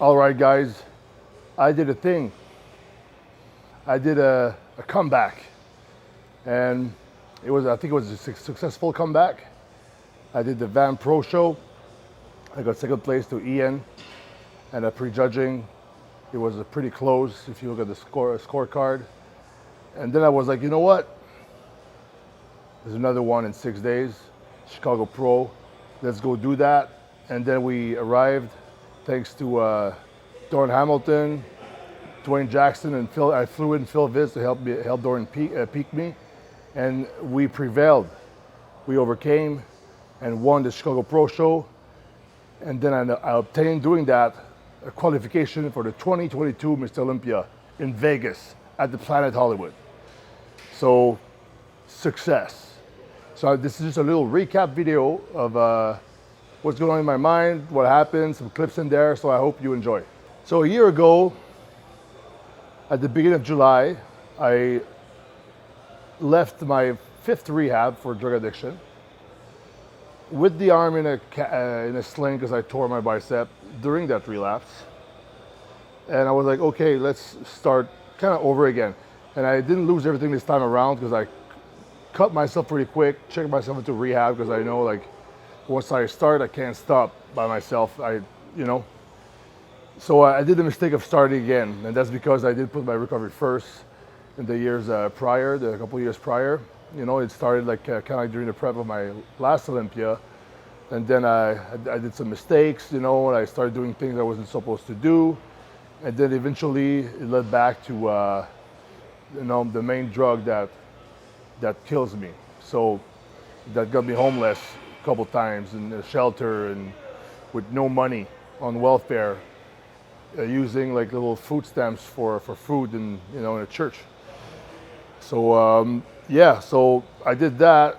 All right, guys, I did a thing. I did a comeback, and I think it was a successful comeback. I did the Van Pro show. I got second place to Ian, and pre-judging, it was pretty close if you look at the scorecard. And then I was like, you know what? There's another one in 6 days, Chicago Pro. Let's go do that. And then we arrived, thanks to Dorian Hamilton, Dwayne Jackson, and Phil. I flew in Phil Viz to help Dorian peak me, and we prevailed. We overcame and won the Chicago Pro Show. And then I obtained, doing that, a qualification for the 2022 Mr. Olympia in Vegas at the Planet Hollywood. So, success. So this is just a little recap video of what's going on in my mind, what happened, some clips in there, so I hope you enjoy. So a year ago, at the beginning of July, I left my 5th rehab for drug addiction with the arm in a sling because I tore my bicep during that relapse. And I was like, okay, let's start kind of over again. And I didn't lose everything this time around because I cut myself pretty quick, checked myself into rehab because I know like once I start, I can't stop by myself. So I did the mistake of starting again, and that's because I did put my recovery first in the years prior, the couple years prior. It started like kind of like during the prep of my last Olympia, and then I did some mistakes, and I started doing things I wasn't supposed to do, and then eventually it led back to the main drug that kills me. So that got me homeless a couple times in a shelter and with no money on welfare, using like little food stamps for food in a church. So so I did that,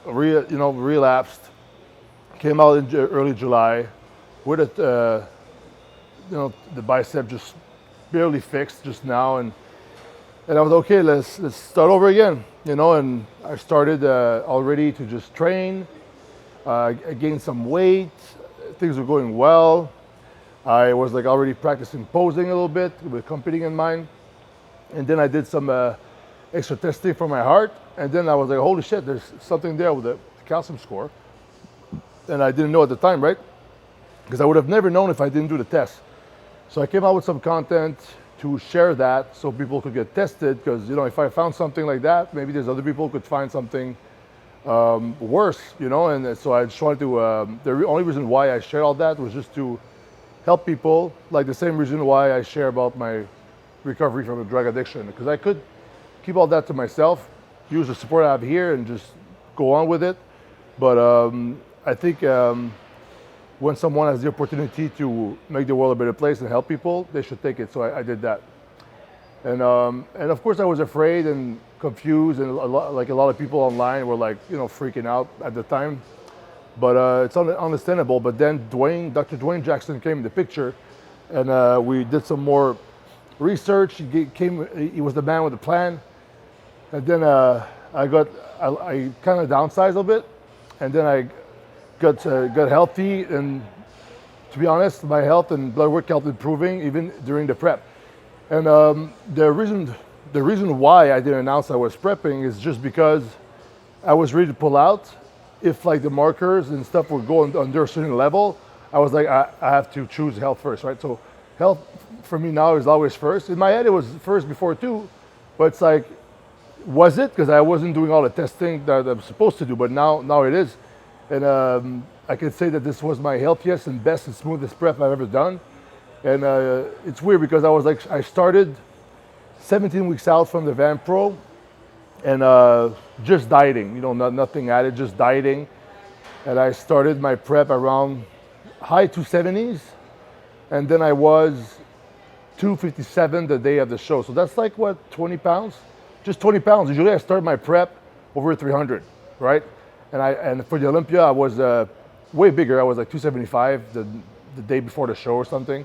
relapsed, came out in early July with it, the bicep just barely fixed just now, and I was okay. Let's start over again, And I started already to just train. I gained some weight. Things were going well. I was like already practicing posing a little bit with competing in mind, and then I did some extra testing for my heart, and then I was like, holy shit, there's something there with the calcium score, and I didn't know at the time, right? Because I would have never known if I didn't do the test. So I came out with some content to share that so people could get tested, because if I found something like that, maybe there's other people who could find something worse, and so I just wanted to, the only reason why I shared all that was just to help people, like the same reason why I share about my recovery from a drug addiction, because I could keep all that to myself, use the support I have here and just go on with it. But I think when someone has the opportunity to make the world a better place and help people, they should take it. So I did that. And of course I was afraid and confused, and a lot of people online were like, freaking out at the time. But it's understandable. But then Dr. Dwayne Jackson came in the picture, and we did some more research. He was the man with the plan. And then I kind of downsized a little bit, and then I got healthy. And to be honest, my health and blood work kept improving even during the prep. And the reason why I didn't announce I was prepping is just because I was ready to pull out. If like the markers and stuff were going under a certain level, I was like, I have to choose health first, right? So health for me now is always first. In my head, it was first before too, but it's like, was it? Because I wasn't doing all the testing that I'm supposed to do, but now it is. And I can say that this was my healthiest and best and smoothest prep I've ever done. And it's weird because I started 17 weeks out from the Van Pro, and just dieting, nothing added, just dieting. And I started my prep around high 270s, and then I was 257 the day of the show. So that's like what, 20 pounds? Just 20 pounds. Usually I start my prep over 300, right? And for the Olympia, I was way bigger. I was like 275 the day before the show or something.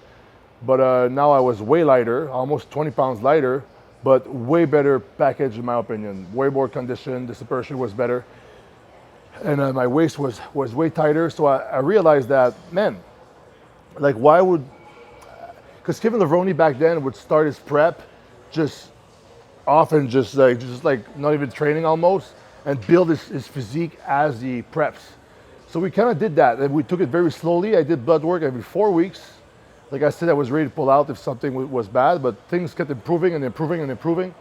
But now I was way lighter, almost 20 pounds lighter, but way better package in my opinion. Way more conditioned, the dispersion was better. And my waist was way tighter. So I realized that, man, like why would because Kevin Levrone back then would start his prep just often just like not even training almost, and build his physique as he preps. So we kind of did that, and we took it very slowly. I did blood work every 4 weeks. Like I said, I was ready to pull out if something was bad, but things kept improving and improving and improving.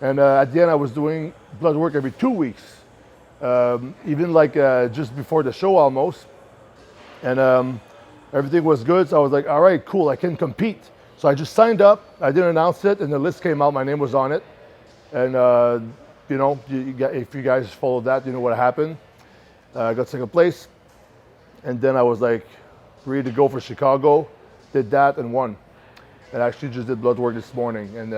And at the end, I was doing blood work every 2 weeks, even like just before the show almost. And everything was good, so I was like, all right, cool, I can compete. So I just signed up, I didn't announce it, and the list came out, my name was on it. And you know, if you guys followed that, you know what happened. I got second place, and then I was like ready to go for Chicago, did that and won. And actually just did blood work this morning, and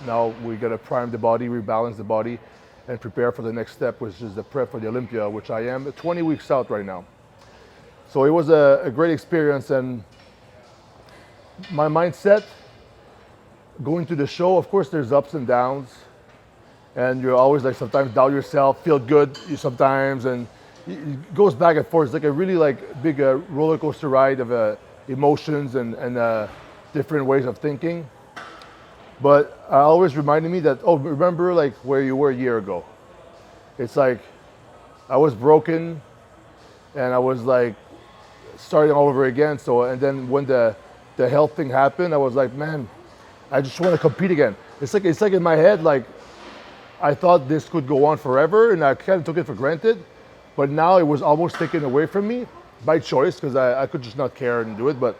now we gotta prime the body, rebalance the body, and prepare for the next step, which is the prep for the Olympia, which I am 20 weeks out right now. So it was a great experience, and my mindset going to the show, of course there's ups and downs, and you're always like sometimes doubt yourself, feel good sometimes, and it goes back and forth. It's like a really like big roller coaster ride of emotions and different ways of thinking. But always reminded me that, oh, remember like where you were a year ago. It's like I was broken and I was like starting all over again. So, and then when the health thing happened, I was like, man, I just want to compete again. It's like in my head, like I thought this could go on forever, and I kind of took it for granted. But now it was almost taken away from me by choice, because I could just not care and do it. But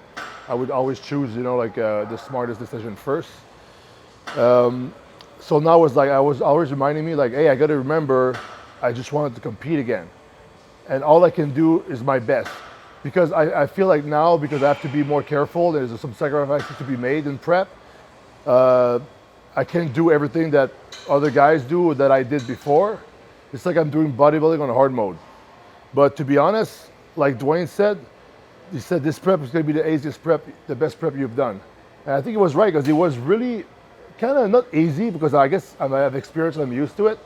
I would always choose, you know, like the smartest decision first. So now it's like I was always reminding me, like, hey, I got to remember, I just wanted to compete again, and all I can do is my best. Because I feel like now, because I have to be more careful, there's some sacrifices to be made in prep. I can't do everything that other guys do that I did before. It's like I'm doing bodybuilding on hard mode. But to be honest, like Dwayne said, he said this prep is going to be the easiest prep, the best prep you've done. And I think he was right, because it was really kind of not easy, because I guess I have experience and I'm used to it,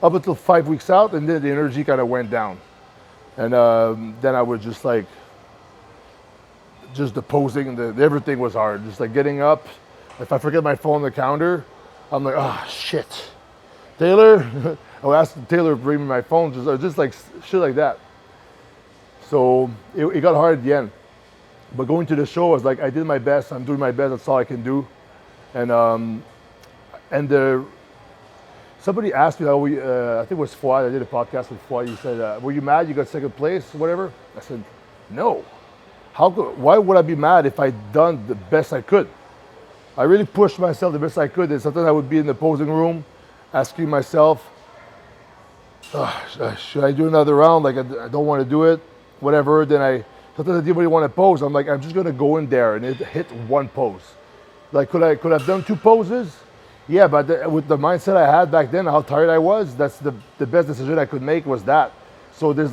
up until 5 weeks out, and then the energy kind of went down. And then I was just like, just the posing and everything was hard. Just like getting up, if I forget my phone on the counter, I'm like, oh shit. Taylor, I would ask Taylor to bring me my phone, just like shit like that. So it got hard at the end. But going to the show, I was like, I did my best, I'm doing my best, that's all I can do. And somebody asked me, I think it was Fouad, I did a podcast with Fouad, he said, were you mad you got second place, whatever? I said, no. Why would I be mad if I'd done the best I could? I really pushed myself the best I could, and sometimes I would be in the posing room asking myself, should I do another round? Like, I don't want to do it, whatever. Then sometimes I didn't really want to pose. I'm like, I'm just going to go in there and hit one pose. Like, could I have done 2 poses? Yeah, but with the mindset I had back then, how tired I was, that's the best decision I could make was that. So there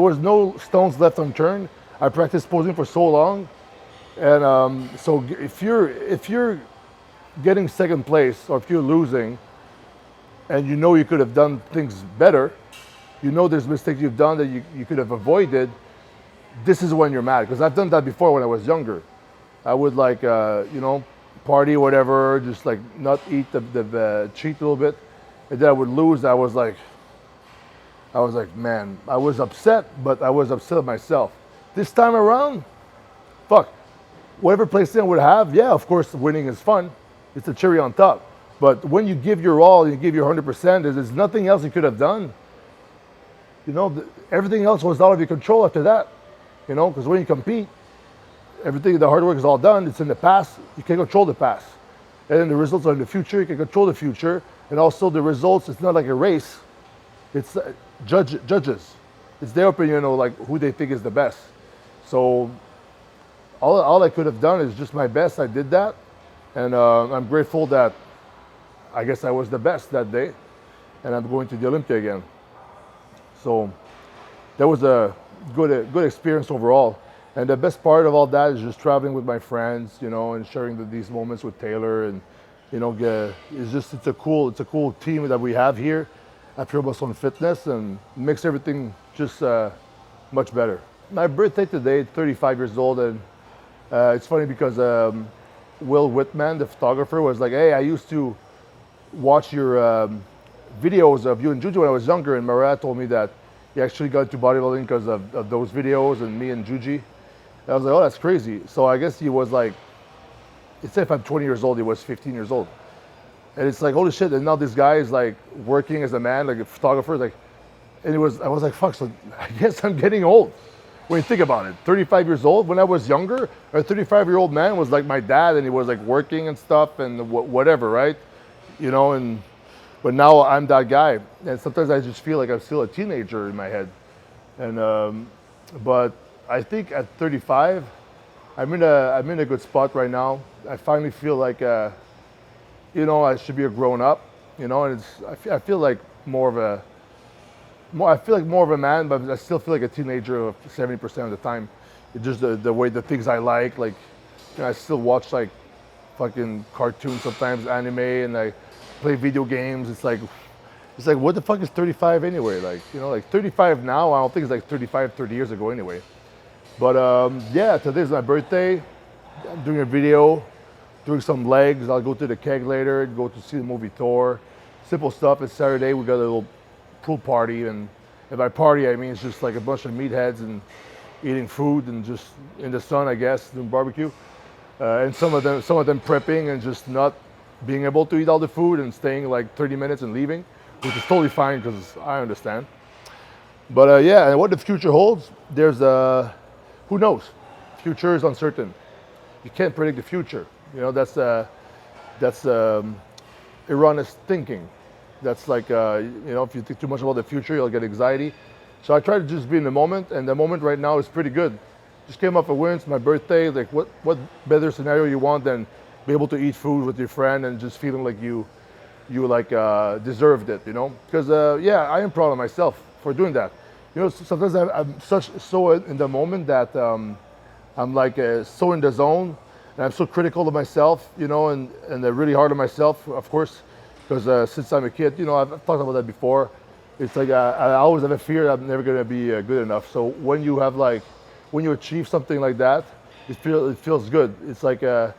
was no stones left unturned. I practiced posing for so long. And so if you're getting second place, or if you're losing, and you know you could have done things better, you know there's mistakes you've done that you could have avoided, this is when you're mad. Because I've done that before when I was younger. I would like, you know, party or whatever, just like not eat the cheat a little bit, and then I would lose. I was like, man, I was upset, but I was upset at myself. This time around, fuck, whatever placement I would have, yeah, of course, winning is fun. It's a cherry on top. But when you give your all, you give your 100%, there's nothing else you could have done. You know, everything else was out of your control after that. You know, because when you compete, everything, the hard work is all done. It's in the past. You can't control the past. And then the results are in the future. You can control the future. And also the results, it's not like a race. It's judges. It's their opinion of like who they think is the best. So all I could have done is just my best. I did that. And I'm grateful that I guess I was the best that day. And I'm going to the Olympia again. So that was a good experience overall. And the best part of all that is just traveling with my friends, you know, and sharing these moments with Taylor. And, you know, it's a cool team that we have here at Pure Muscle and Fitness, and makes everything just much better. My birthday today, 35 years old, and It's funny because Will Whitman, the photographer, was like, "Hey, I used to watch your videos of you and Juju when I was younger," and Marat told me that he actually got into bodybuilding because of those videos and me and Juji. And I was like, "Oh, that's crazy." So I guess he was like, "It's if I'm 20 years old, he was 15 years old." And it's like, holy shit! And now this guy is like working as a man, like a photographer, like, and I was like, fuck. So I guess I'm getting old. When you think about it, 35 years old. When I was younger, a 35-year-old man was like my dad, and he was like working and stuff and whatever, right? You know, and but now I'm that guy, and sometimes I just feel like I'm still a teenager in my head. And but I think at 35, I'm in a good spot right now. I finally feel like. You know, I should be a grown up, you know, and I feel like I feel like more of a man, but I still feel like a teenager 70% of the time. It's just the way the things I like, you know, I still watch like fucking cartoons sometimes, anime, and I play video games. It's like, what the fuck is 35 anyway? Like, you know, like 35 now, I don't think it's like 35, 30 years ago anyway. But yeah, today's my birthday. I'm doing a video. Doing some legs. I'll go to the keg later, go to see the movie Thor. Simple stuff. It's Saturday. We got a little pool party, and by party I mean it's just like a bunch of meatheads and eating food and just in the sun, I guess, doing barbecue. And some of them prepping and just not being able to eat all the food and staying like 30 minutes and leaving, which is totally fine because I understand. But yeah, and what the future holds, there's who knows? Future is uncertain. You can't predict the future. You know, that's erroneous thinking. That's like, you know, if you think too much about the future, you'll get anxiety. So I try to just be in the moment, and the moment right now is pretty good. Just came off a win, it's my birthday. Like, what better scenario you want than be able to eat food with your friend and just feeling like you like deserved it, you know? Because yeah, I am proud of myself for doing that. You know, sometimes I'm so in the moment that I'm like so in the zone. And I'm so critical of myself, you know, and really hard on myself, of course, because since I'm a kid, you know, I've talked about that before. It's like I always have a fear that I'm never going to be good enough. So when you have like, when you achieve something like that, it feels good. It's like, I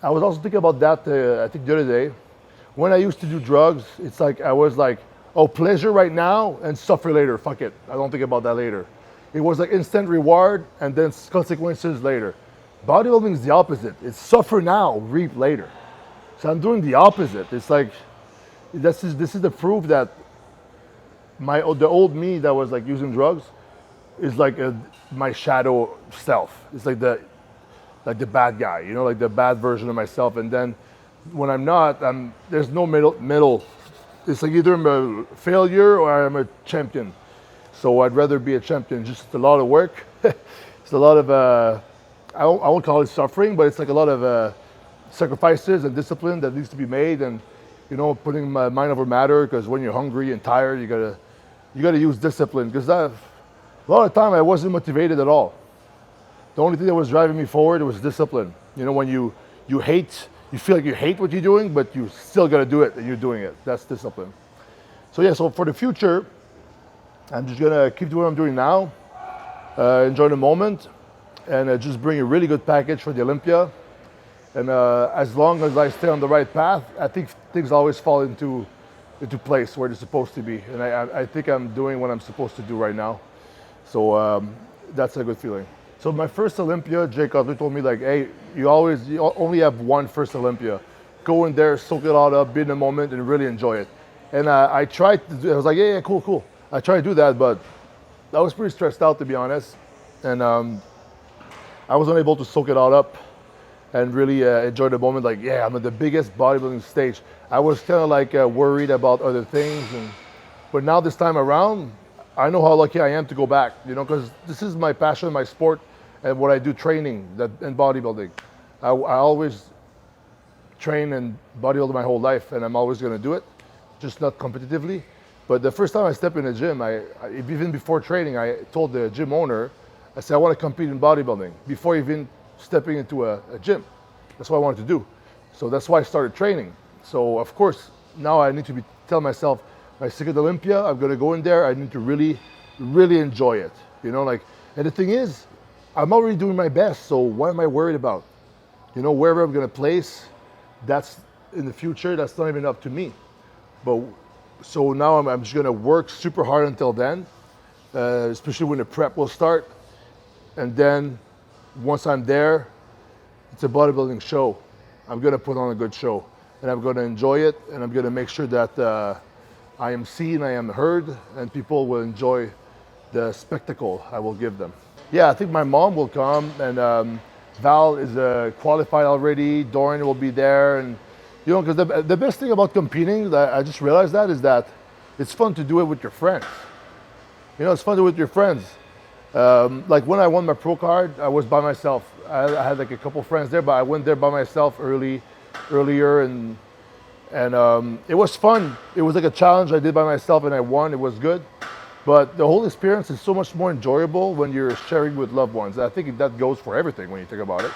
was also thinking about that, I think the other day. When I used to do drugs, it's like, I was like, oh, pleasure right now and suffer later, fuck it. I don't think about that later. It was like instant reward and then consequences later. Bodybuilding is the opposite. It's suffer now, reap later. So I'm doing the opposite. It's like, this is the proof that the old me that was like using drugs is like my shadow self. It's like the bad guy, you know, like the bad version of myself. And then when I'm not, there's no middle. It's like either I'm a failure or I'm a champion. So I'd rather be a champion. Just a lot of work. It's a lot of I won't call it suffering, but it's like a lot of sacrifices and discipline that needs to be made, and you know, putting my mind over matter. Because when you're hungry and tired, you gotta use discipline. Because a lot of time I wasn't motivated at all. The only thing that was driving me forward was discipline. You know, when you feel like you hate what you're doing, but you still gotta do it, and you're doing it. That's discipline. So yeah, so for the future, I'm just gonna keep doing what I'm doing now, enjoy the moment. And just bring a really good package for the Olympia. And as long as I stay on the right path, I think things always fall into place where they're supposed to be. And I think I'm doing what I'm supposed to do right now. So that's a good feeling. So my first Olympia, Jake Cutler told me like, hey, you only have one first Olympia. Go in there, soak it all up, be in the moment, and really enjoy it. And I tried to do, I was like, yeah, cool. I tried to do that, but I was pretty stressed out, to be honest. And I was unable to soak it all up and really enjoy the moment. Like, yeah, I'm at the biggest bodybuilding stage. I was kind of like worried about other things, but now this time around, I know how lucky I am to go back. You know, because this is my passion, my sport, and what I do, training and bodybuilding. I always train and bodybuild my whole life, and I'm always going to do it, just not competitively. But the first time I stepped in the gym, even before training, I told the gym owner, I said, I want to compete in bodybuilding before even stepping into a gym. That's what I wanted to do. So that's why I started training. So of course, now I need to tell myself, my second Olympia, I'm going to go in there. I need to really, really enjoy it. You know, like, and the thing is, I'm already doing my best, so what am I worried about? You know, wherever I'm gonna place, that's in the future, that's not even up to me. But so now I'm just gonna work super hard until then, especially when the prep will start. And then once I'm there, it's a bodybuilding show. I'm gonna put on a good show, and I'm gonna enjoy it, and I'm gonna make sure that I am seen, I am heard, and people will enjoy the spectacle I will give them. Yeah, I think my mom will come, and Val is qualified already. Dorian will be there, and you know, because the best thing about competing, that I just realized that, is that it's fun to do it with your friends. You know, it's fun to do it with your friends. Like when I won my pro card, I was by myself. I had like a couple friends there, but I went there by myself earlier, and it was fun. It was like a challenge I did by myself, and I won. It was good. But the whole experience is so much more enjoyable when you're sharing with loved ones. I think that goes for everything when you think about it.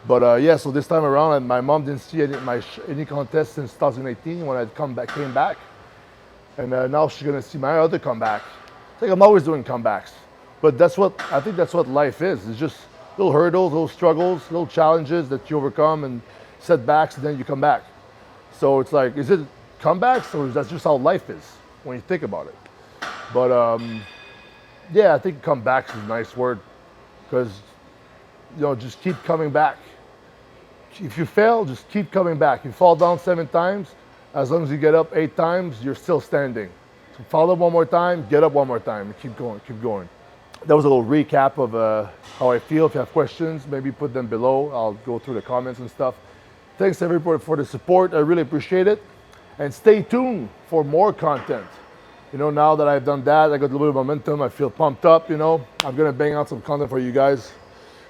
But yeah, so this time around, my mom didn't see any contest since 2018 when I came back, and now she's gonna see my other comeback. It's like I'm always doing comebacks, but I think that's what life is. It's just little hurdles, little struggles, little challenges that you overcome, and setbacks, and then you come back. So it's like, is it comebacks, or is that just how life is when you think about it? But yeah, I think comebacks is a nice word, because you know, just keep coming back. If you fail, just keep coming back. You fall down 7 times, as long as you get up 8 times, you're still standing. So fall up one more time, get up one more time, and keep going, keep going. That was a little recap of how I feel. If you have questions, maybe put them below. I'll go through the comments and stuff. Thanks everybody for the support. I really appreciate it. And stay tuned for more content. You know, now that I've done that, I got a little bit of momentum. I feel pumped up, you know. I'm gonna bang out some content for you guys.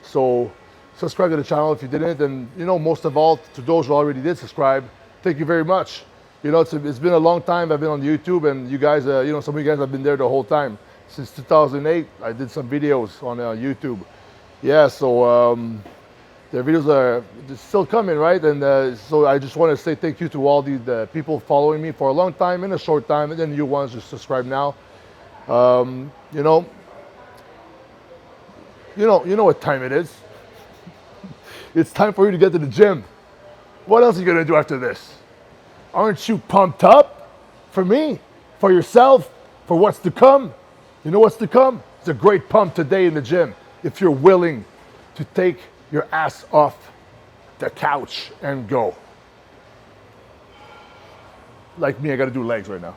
So subscribe to the channel if you didn't. And you know, most of all, to those who already did subscribe, thank you very much. You know, it's been a long time I've been on YouTube, and you guys, you know, some of you guys have been there the whole time. Since 2008, I did some videos on YouTube. Yeah, so the videos are still coming, right? And so I just want to say thank you to all the people following me for a long time and a short time, and then new ones just subscribe now. You know what time it is. It's time for you to get to the gym. What else are you gonna do after this? Aren't you pumped up for me, for yourself, for what's to come? You know what's to come? It's a great pump today in the gym if you're willing to take your ass off the couch and go. Like me, I gotta do legs right now.